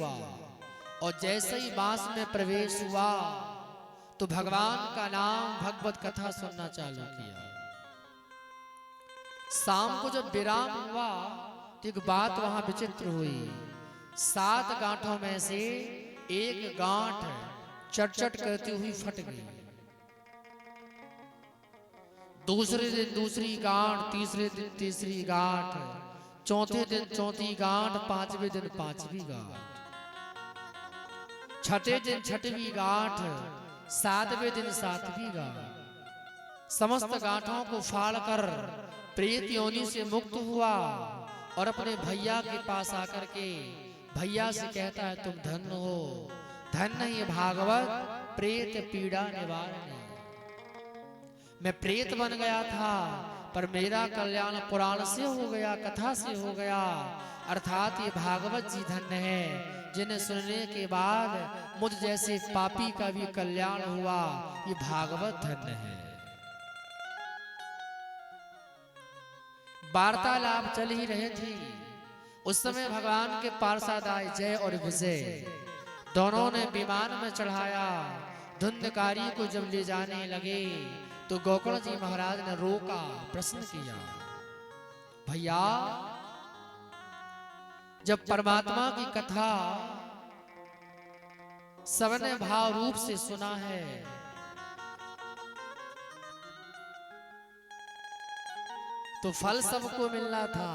हुआ और जैसे ही बांस में प्रवेश हुआ तो भगवान का नाम भगवत कथा सुनना चालू किया। शाम को जब विराम हुआ तो एक बात वहां विचित्र हुई। 7 गांठों में से एक गांठ चटचट करती हुई फट गई। दूसरे दिन दूसरी गांठ, तीसरे दिन तीसरी गांठ, चौथे दिन चौथी गांठ, पांचवें दिन पांचवी गांठ, छठे दिन छठवीं गांठ, 7वें दिन 7वीं गांठ। समस्त गांठों को फाड़कर प्रेत योनि से मुक्त हुआ और अपने भैया के पास आकर के भैया से कहता है, तुम धन्य हो, धन्य ये भागवत प्रेत पीड़ा निवारण। मैं प्रेत बन गया था पर मेरा कल्याण पुराण से हो गया, कथा से हो गया। अर्थात ये भागवत जी धन्य है जिन्हें सुनने के बाद मुझ जैसे पापी का भी कल्याण हुआ। ये भागवत धन्य है। वार्तालाप चल ही रहे थे। उस समय भगवान के पार्षद आए जय और विजय। दोनों ने विमान में चढ़ाया। धुंधकारी को जब ले जाने लगे तो गोकर्ण जी महाराज ने रोका, प्रश्न किया, भैया जब परमात्मा की कथा सबने भाव रूप से सुना है तो फल सबको मिलना था,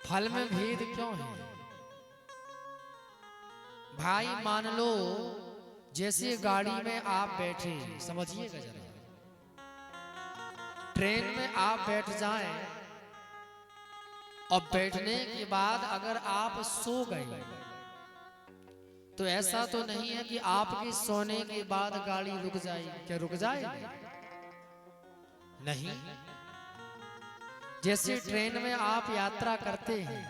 फल में भेद क्यों है? भाई मान लो जैसे गाड़ी में आप बैठे, समझिएगा जरा, ट्रेन में आप बैठ जाएं और बैठने के बाद अगर आप सो गए तो ऐसा तो नहीं है कि आपके सोने के बाद गाड़ी रुक जाएगी। क्या रुक जाएगी? नहीं। जैसे ट्रेन में आप यात्रा करते हैं,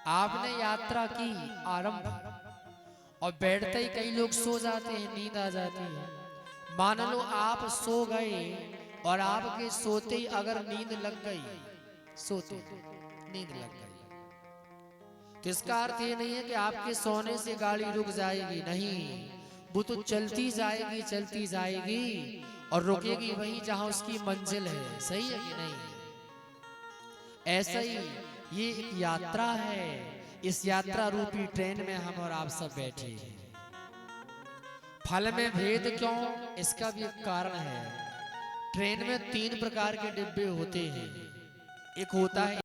आपने यात्रा की आरंभ और बैठते ही कई लोग सो जाते हैं, नींद आ जाती है। मान लो आप सो गए और आपके सोते ही अगर नींद लग गई, सोते नींद लग गई, तो इसका अर्थ ये नहीं है कि आपके सोने से गाड़ी रुक जाएगी। नहीं, वो तो चलती जाएगी, चलती जाएगी और रुकेगी वहीं जहां उसकी मंजिल है। सही है कि नहीं? ऐसा ही ये एक यात्रा है। इस यात्रा रूपी ट्रेन में हम और आप सब बैठे हैं। फल में भेद क्यों? इसका भी एक कारण है। ट्रेन में 3 प्रकार के डिब्बे होते हैं। एक होता है